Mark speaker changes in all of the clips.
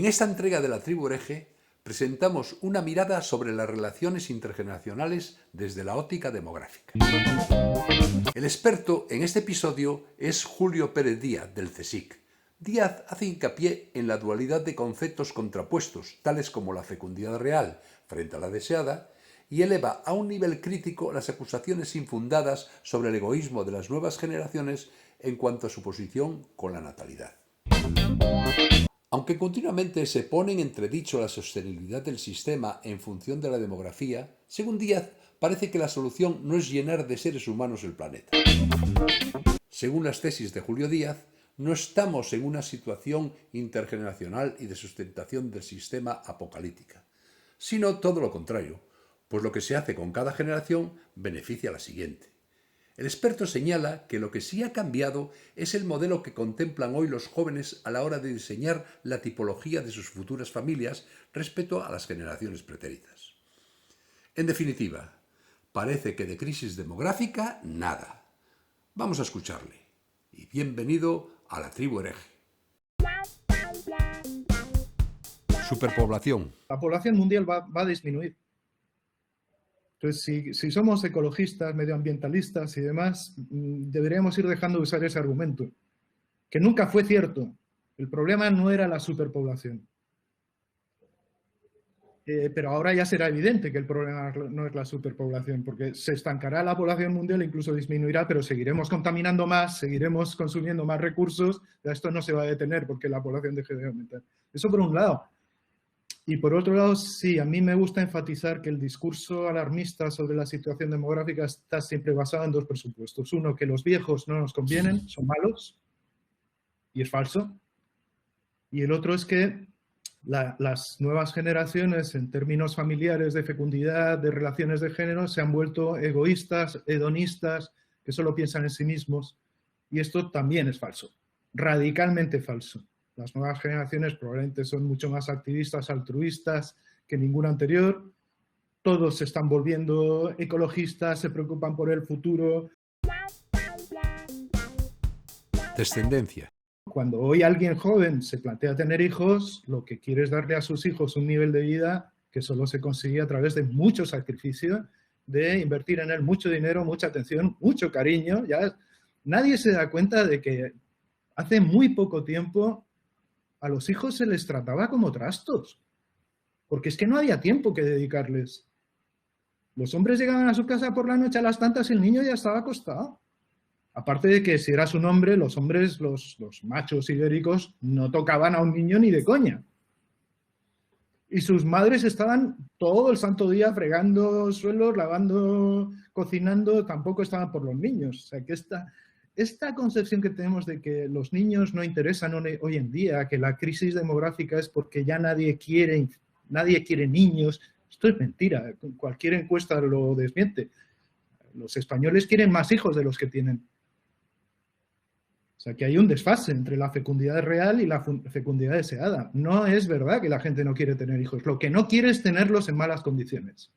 Speaker 1: esta entrega de la Tribu Hereje presentamos una mirada sobre las relaciones intergeneracionales desde la óptica demográfica. El experto en este episodio es Julio Pérez Díaz, del CSIC. Díaz hace hincapié en la dualidad de conceptos contrapuestos, tales como la fecundidad real frente a la deseada, y eleva a un nivel crítico las acusaciones infundadas sobre el egoísmo de las nuevas generaciones en cuanto a su posición con la natalidad. Aunque continuamente se pone en entredicho la sostenibilidad del sistema en función de la demografía, según Díaz, parece que la solución no es llenar de seres humanos el planeta. Según las tesis de Julio Díaz, no estamos en una situación intergeneracional y de sustentación del sistema apocalíptica, sino todo lo contrario, pues lo que se hace con cada generación beneficia a la siguiente. El experto señala que lo que sí ha cambiado es el modelo que contemplan hoy los jóvenes a la hora de diseñar la tipología de sus futuras familias respecto a las generaciones pretéritas. En definitiva, parece que de crisis demográfica, nada. Vamos a escucharle. Y bienvenido a la Tribu Hereje. Superpoblación.
Speaker 2: La población mundial va a disminuir. Entonces, si somos ecologistas, medioambientalistas y demás, deberíamos ir dejando de usar ese argumento, que nunca fue cierto. El problema no era la superpoblación. Pero ahora ya será evidente que el problema no es la superpoblación, porque se estancará la población mundial, incluso disminuirá, pero seguiremos contaminando más, seguiremos consumiendo más recursos, esto no se va a detener porque la población deje de aumentar. Eso por un lado. Y por otro lado, sí, a mí me gusta enfatizar que el discurso alarmista sobre la situación demográfica está siempre basado en dos presupuestos. Uno, que los viejos no nos convienen, son malos, y es falso. Y el otro es que las nuevas generaciones, en términos familiares de fecundidad, de relaciones de género, se han vuelto egoístas, hedonistas, que solo piensan en sí mismos. Y esto también es falso, radicalmente falso. Las nuevas generaciones probablemente son mucho más activistas, altruistas que ninguna anterior. Todos se están volviendo ecologistas, se preocupan por el futuro.
Speaker 1: Descendencia.
Speaker 2: Cuando hoy alguien joven se plantea tener hijos, lo que quiere es darle a sus hijos un nivel de vida que solo se consigue a través de mucho sacrificio, de invertir en él mucho dinero, mucha atención, mucho cariño. Ya nadie se da cuenta de que hace muy poco tiempo a los hijos se les trataba como trastos, porque es que no había tiempo que dedicarles. Los hombres llegaban a su casa por la noche a las tantas y el niño ya estaba acostado. Aparte de que si eras un hombre, los hombres, los machos ibéricos, no tocaban a un niño ni de coña. Y sus madres estaban todo el santo día fregando suelos, lavando, cocinando, tampoco estaban por los niños. O sea que esta concepción que tenemos de que los niños no interesan hoy en día, que la crisis demográfica es porque ya nadie quiere niños, esto es mentira, cualquier encuesta lo desmiente. Los españoles quieren más hijos de los que tienen. O sea que hay un desfase entre la fecundidad real y la fecundidad deseada. No es verdad que la gente no quiere tener hijos, lo que no quiere es tenerlos en malas condiciones.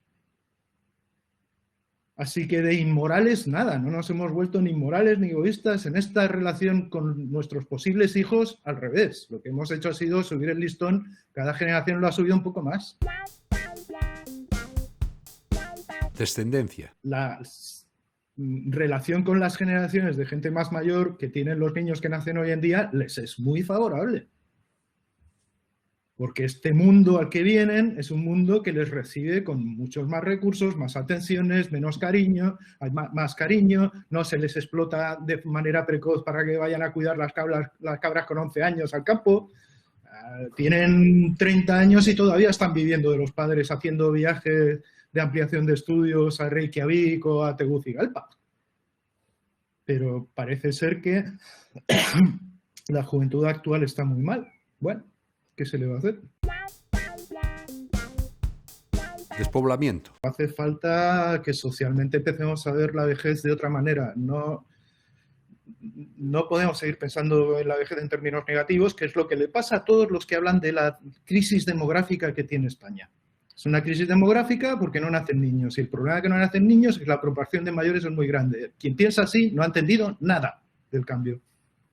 Speaker 2: Así que de inmorales nada, no nos hemos vuelto ni inmorales ni egoístas en esta relación con nuestros posibles hijos, al revés. Lo que hemos hecho ha sido subir el listón, cada generación lo ha subido un poco más.
Speaker 1: Descendencia.
Speaker 2: La relación con las generaciones de gente más mayor que tienen los niños que nacen hoy en día les es muy favorable. Porque este mundo al que vienen es un mundo que les recibe con muchos más recursos, más atenciones, menos cariño, hay más cariño, no se les explota de manera precoz para que vayan a cuidar las cabras con 11 años al campo. Tienen 30 años y todavía están viviendo de los padres, haciendo viajes de ampliación de estudios a Reykjavik o a Tegucigalpa. Pero parece ser que la juventud actual está muy mal. Bueno, ¿qué se le va a hacer?
Speaker 1: Despoblamiento.
Speaker 2: Hace falta que socialmente empecemos a ver la vejez de otra manera. No podemos seguir pensando en la vejez en términos negativos, que es lo que le pasa a todos los que hablan de la crisis demográfica que tiene España. Es una crisis demográfica porque no nacen niños. Y el problema de que no nacen niños es que la proporción de mayores es muy grande. Quien piensa así no ha entendido nada del cambio.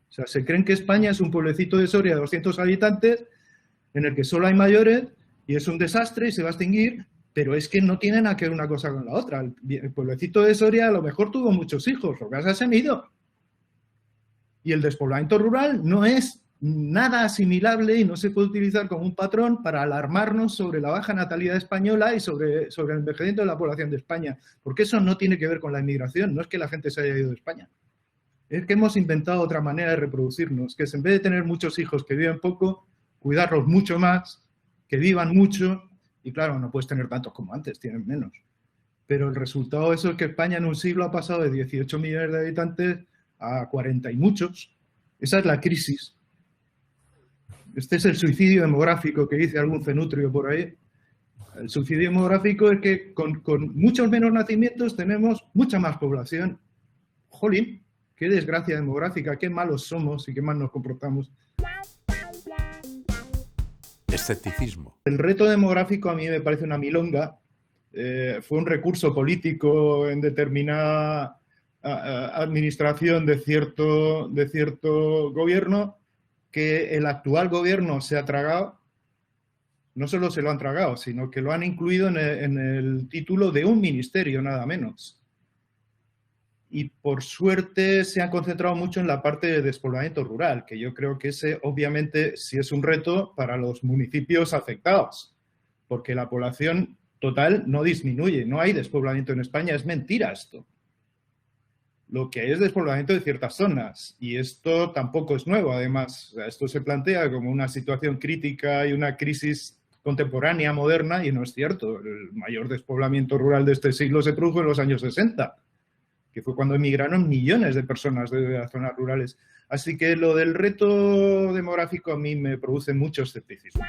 Speaker 2: O sea, se creen que España es un pueblecito de Soria de 200 habitantes en el que solo hay mayores y es un desastre y se va a extinguir, pero es que no tiene nada que ver una cosa con la otra. El pueblecito de Soria a lo mejor tuvo muchos hijos, lo que pasa es que se han ido. Y el despoblamiento rural no es nada asimilable y no se puede utilizar como un patrón para alarmarnos sobre la baja natalidad española y sobre el envejecimiento de la población de España, porque eso no tiene que ver con la inmigración, no es que la gente se haya ido de España. Es que hemos inventado otra manera de reproducirnos, que es en vez de tener muchos hijos que viven poco, cuidarlos mucho más, que vivan mucho, y claro, no puedes tener tantos como antes, tienen menos. Pero el resultado de eso es que España en un siglo ha pasado de 18 millones de habitantes a 40 y muchos. Esa es la crisis. Este es el suicidio demográfico que dice algún cenutrio por ahí. El suicidio demográfico es que con muchos menos nacimientos tenemos mucha más población. Jolín, qué desgracia demográfica, qué malos somos y qué mal nos comportamos.
Speaker 1: Escepticismo.
Speaker 2: El reto demográfico a mí me parece una milonga. Fue un recurso político en determinada administración de cierto gobierno que el actual gobierno se ha tragado. No solo se lo han tragado, sino que lo han incluido en el título de un ministerio, nada menos. Y por suerte se han concentrado mucho en la parte de despoblamiento rural, que yo creo que ese obviamente sí es un reto para los municipios afectados, porque la población total no disminuye, no hay despoblamiento en España, es mentira esto. Lo que hay es despoblamiento de ciertas zonas, y esto tampoco es nuevo, además, esto se plantea como una situación crítica y una crisis contemporánea, moderna, y no es cierto. El mayor despoblamiento rural de este siglo se produjo en los años 60, que fue cuando emigraron millones de personas de las zonas rurales. Así que lo del reto demográfico a mí me produce mucho escepticismo.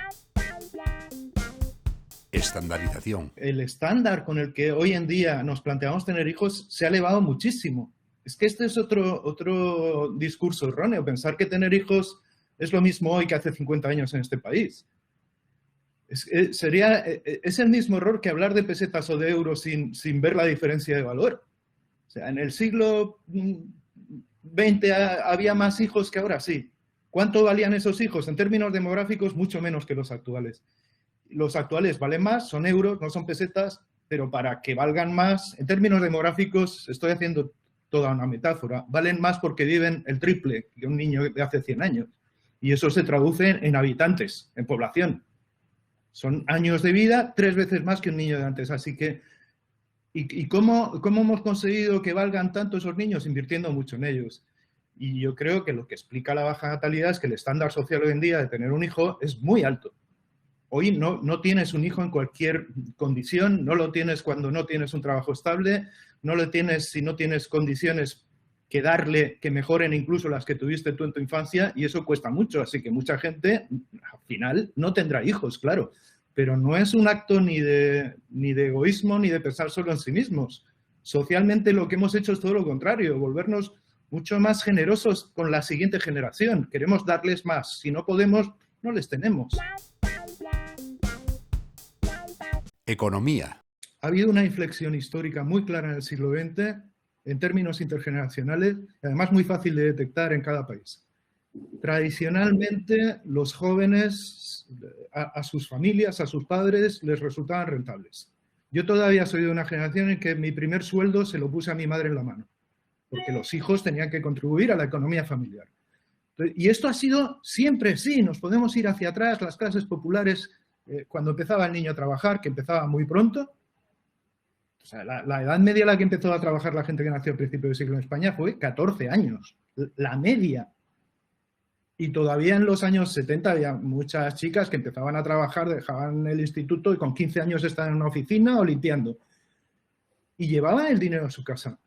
Speaker 1: Estandarización.
Speaker 2: El estándar con el que hoy en día nos planteamos tener hijos se ha elevado muchísimo. Es que este es otro discurso erróneo, pensar que tener hijos es lo mismo hoy que hace 50 años en este país. Es el mismo error que hablar de pesetas o de euros sin ver la diferencia de valor. O sea, en el siglo XX había más hijos que ahora, sí. ¿Cuánto valían esos hijos? En términos demográficos, mucho menos que los actuales. Los actuales valen más, son euros, no son pesetas, pero para que valgan más, en términos demográficos, estoy haciendo toda una metáfora, valen más porque viven el triple que un niño de hace 100 años. Y eso se traduce en habitantes, en población. Son años de vida 3 veces más que un niño de antes. Así que, ¿y cómo hemos conseguido que valgan tanto esos niños? Invirtiendo mucho en ellos. Y yo creo que lo que explica la baja natalidad es que el estándar social hoy en día de tener un hijo es muy alto. Hoy no tienes un hijo en cualquier condición, no lo tienes cuando no tienes un trabajo estable, no lo tienes si no tienes condiciones que darle, que mejoren incluso las que tuviste tú en tu infancia, y eso cuesta mucho, así que mucha gente al final no tendrá hijos, claro, pero no es un acto ni de egoísmo ni de pensar solo en sí mismos. Socialmente lo que hemos hecho es todo lo contrario, volvernos mucho más generosos con la siguiente generación. Queremos darles más, si no podemos, no les tenemos.
Speaker 1: Economía.
Speaker 2: Ha habido una inflexión histórica muy clara en el siglo XX, en términos intergeneracionales, y además muy fácil de detectar en cada país. Tradicionalmente, los jóvenes, a sus familias, a sus padres, les resultaban rentables. Yo todavía soy de una generación en que mi primer sueldo se lo puse a mi madre en la mano, porque los hijos tenían que contribuir a la economía familiar. Y esto ha sido siempre, sí, nos podemos ir hacia atrás, las clases populares, cuando empezaba el niño a trabajar, que empezaba muy pronto. O sea, la edad media a la que empezó a trabajar la gente que nació al principio del siglo en España fue 14 años, la media. Y todavía en los años 70 había muchas chicas que empezaban a trabajar, dejaban el instituto y con 15 años estaban en una oficina o limpiando. Y llevaban el dinero a su casa.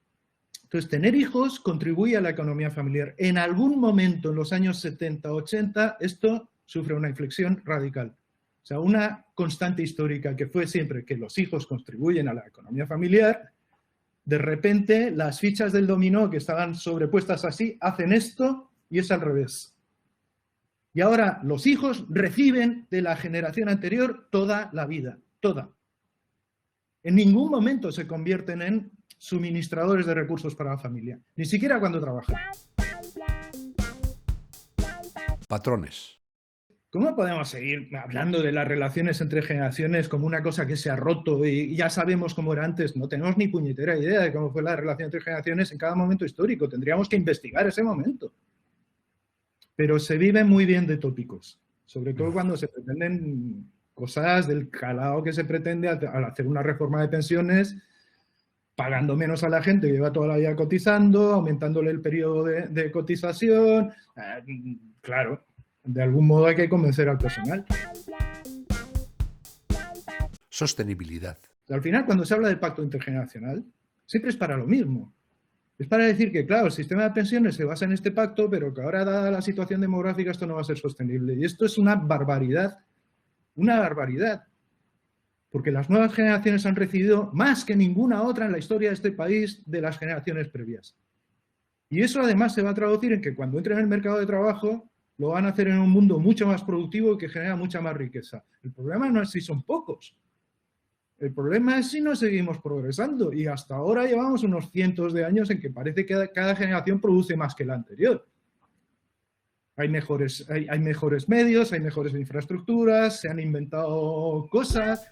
Speaker 2: Entonces, tener hijos contribuye a la economía familiar. En algún momento, en los años 70, 80, esto sufre una inflexión radical. O sea, una constante histórica que fue siempre que los hijos contribuyen a la economía familiar, de repente las fichas del dominó que estaban sobrepuestas así, hacen esto y es al revés. Y ahora los hijos reciben de la generación anterior toda la vida, toda. En ningún momento se convierten en suministradores de recursos para la familia, ni siquiera cuando trabajan.
Speaker 1: Patrones.
Speaker 2: ¿Cómo podemos seguir hablando de las relaciones entre generaciones como una cosa que se ha roto y ya sabemos cómo era antes? No tenemos ni puñetera idea de cómo fue la relación entre generaciones en cada momento histórico. Tendríamos que investigar ese momento. Pero se vive muy bien de tópicos, sobre todo cuando se pretenden cosas del calado que se pretende al hacer una reforma de pensiones, pagando menos a la gente que lleva toda la vida cotizando, aumentándole el periodo de cotización. Claro, de algún modo hay que convencer al personal.
Speaker 1: Sostenibilidad.
Speaker 2: Al final, cuando se habla del pacto intergeneracional, siempre es para lo mismo. Es para decir que, claro, el sistema de pensiones se basa en este pacto, pero que ahora, dada la situación demográfica, esto no va a ser sostenible. Y esto es una barbaridad. Una barbaridad. Porque las nuevas generaciones han recibido más que ninguna otra en la historia de este país de las generaciones previas. Y eso además se va a traducir en que cuando entren en el mercado de trabajo lo van a hacer en un mundo mucho más productivo y que genera mucha más riqueza. El problema no es si son pocos. El problema es si no seguimos progresando y hasta ahora llevamos unos cientos de años en que parece que cada generación produce más que la anterior. Hay mejores medios, hay mejores infraestructuras, se han inventado cosas.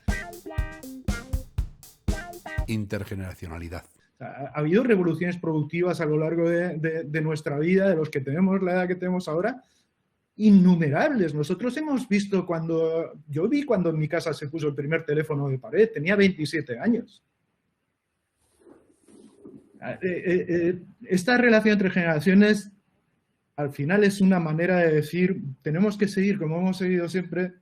Speaker 1: Intergeneracionalidad.
Speaker 2: Ha habido revoluciones productivas a lo largo de nuestra vida, de los que tenemos la edad que tenemos ahora, innumerables. Nosotros hemos visto yo vi cuando en mi casa se puso el primer teléfono de pared, tenía 27 años. Esta relación entre generaciones al final es una manera de decir, tenemos que seguir como hemos seguido siempre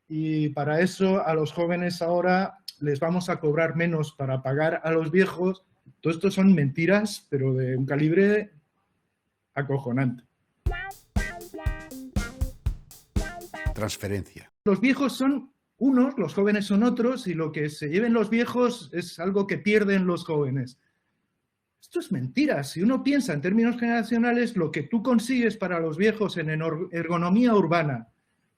Speaker 2: y para eso a los jóvenes ahora les vamos a cobrar menos para pagar a los viejos. Todo esto son mentiras, pero de un calibre acojonante.
Speaker 1: Transferencia.
Speaker 2: Los viejos son unos, los jóvenes son otros, y lo que se lleven los viejos es algo que pierden los jóvenes. Esto es mentira. Si uno piensa en términos generacionales, lo que tú consigues para los viejos en ergonomía urbana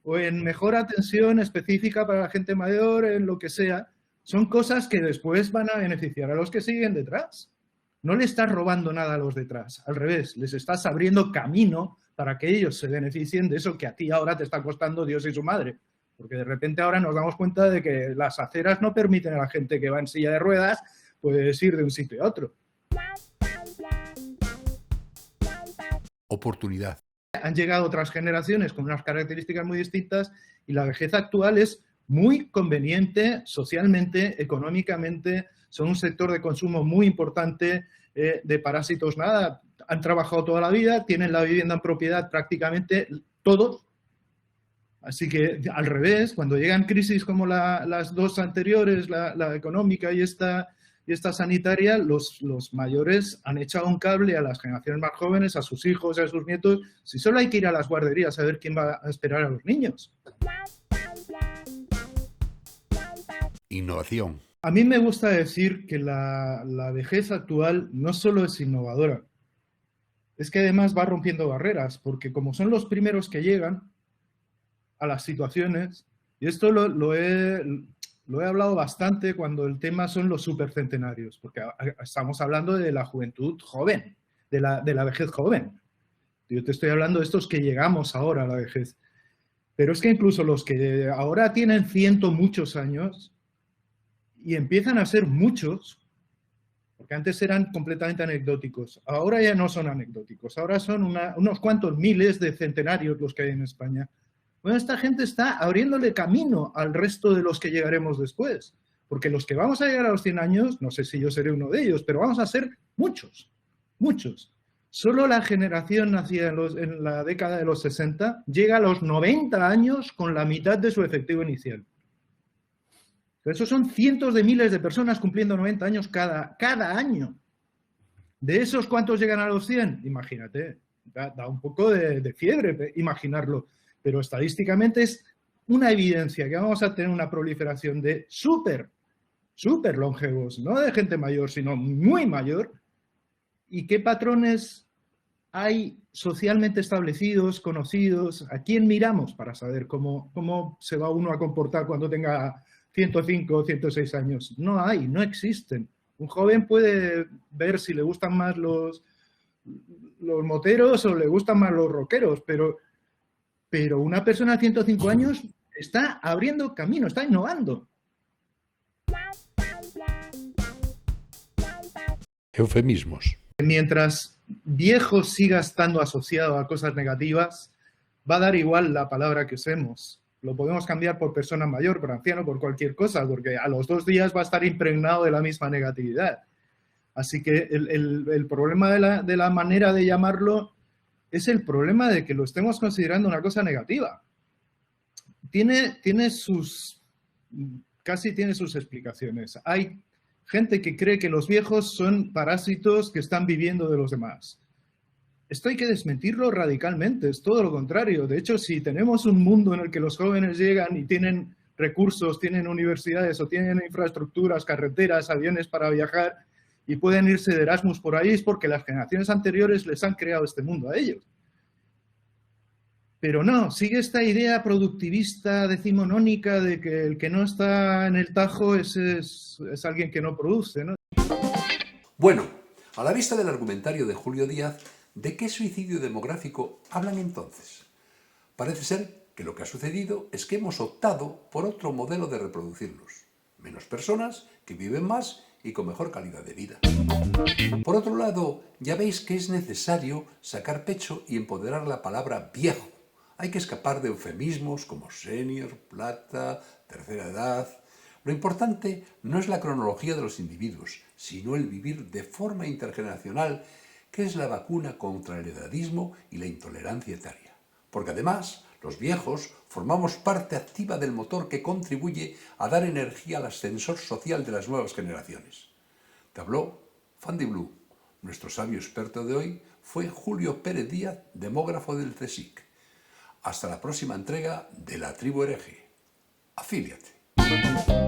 Speaker 2: o en mejor atención específica para la gente mayor, en lo que sea, son cosas que después van a beneficiar a los que siguen detrás. No le estás robando nada a los detrás, al revés, les estás abriendo camino para que ellos se beneficien de eso que a ti ahora te está costando Dios y su madre. Porque de repente ahora nos damos cuenta de que las aceras no permiten a la gente que va en silla de ruedas pues ir de un sitio a otro.
Speaker 1: Oportunidad.
Speaker 2: Han llegado otras generaciones con unas características muy distintas y la vejez actual es muy conveniente socialmente, económicamente, son un sector de consumo muy importante de parásitos, nada, han trabajado toda la vida, tienen la vivienda en propiedad prácticamente todos, así que al revés, cuando llegan crisis como las dos anteriores, la económica y esta sanitaria, los mayores han echado un cable a las generaciones más jóvenes, a sus hijos, a sus nietos, si solo hay que ir a las guarderías a ver quién va a esperar a los niños.
Speaker 1: Innovación.
Speaker 2: A mí me gusta decir que la vejez actual no solo es innovadora, es que además va rompiendo barreras, porque como son los primeros que llegan a las situaciones, y esto lo he hablado bastante cuando el tema son los supercentenarios, porque estamos hablando de la juventud joven, de la vejez joven. Yo te estoy hablando de estos que llegamos ahora a la vejez. Pero es que incluso los que ahora tienen muchos años y empiezan a ser muchos, porque antes eran completamente anecdóticos, ahora ya no son anecdóticos, ahora son unos cuantos miles de centenarios los que hay en España. Bueno, esta gente está abriéndole camino al resto de los que llegaremos después, porque los que vamos a llegar a los 100 años, no sé si yo seré uno de ellos, pero vamos a ser muchos, muchos. Solo la generación nacida en la década de los 60 llega a los 90 años con la mitad de su efectivo inicial. Esos son cientos de miles de personas cumpliendo 90 años cada año. De esos, ¿cuántos llegan a los 100? Imagínate, da un poco de fiebre imaginarlo, pero estadísticamente es una evidencia que vamos a tener una proliferación de súper longevos, no de gente mayor, sino muy mayor. ¿Y qué patrones hay socialmente establecidos, conocidos? ¿A quién miramos para saber cómo se va uno a comportar cuando tenga 105 o 106 años? No hay, no existen. Un joven puede ver si le gustan más los moteros o le gustan más los rockeros, pero pero una persona de 105 años está abriendo camino, está innovando.
Speaker 1: Eufemismos.
Speaker 2: Mientras viejo siga estando asociado a cosas negativas, va a dar igual la palabra que usemos. Lo podemos cambiar por persona mayor, por anciano, por cualquier cosa, porque a los 2 días va a estar impregnado de la misma negatividad. Así que el problema de la manera de llamarlo es el problema de que lo estemos considerando una cosa negativa. Casi tiene sus explicaciones. Hay gente que cree que los viejos son parásitos que están viviendo de los demás. Esto hay que desmentirlo radicalmente, es todo lo contrario. De hecho, si tenemos un mundo en el que los jóvenes llegan y tienen recursos, tienen universidades o tienen infraestructuras, carreteras, aviones para viajar y pueden irse de Erasmus por ahí, es porque las generaciones anteriores les han creado este mundo a ellos. Pero no, sigue esta idea productivista decimonónica de que el que no está en el tajo es alguien que no produce, ¿no?
Speaker 1: Bueno, a la vista del argumentario de Julio Díaz, ¿de qué suicidio demográfico hablan entonces? Parece ser que lo que ha sucedido es que hemos optado por otro modelo de reproducirnos. Menos personas que viven más y con mejor calidad de vida. Por otro lado, ya veis que es necesario sacar pecho y empoderar la palabra viejo. Hay que escapar de eufemismos como senior, plata, tercera edad. Lo importante no es la cronología de los individuos, sino el vivir de forma intergeneracional, que es la vacuna contra el edadismo y la intolerancia etaria. Porque además, los viejos formamos parte activa del motor que contribuye a dar energía al ascensor social de las nuevas generaciones. Te habló Fandy Blue. Nuestro sabio experto de hoy fue Julio Pérez Díaz, demógrafo del CSIC. Hasta la próxima entrega de La Tribu Hereje. Afíliate.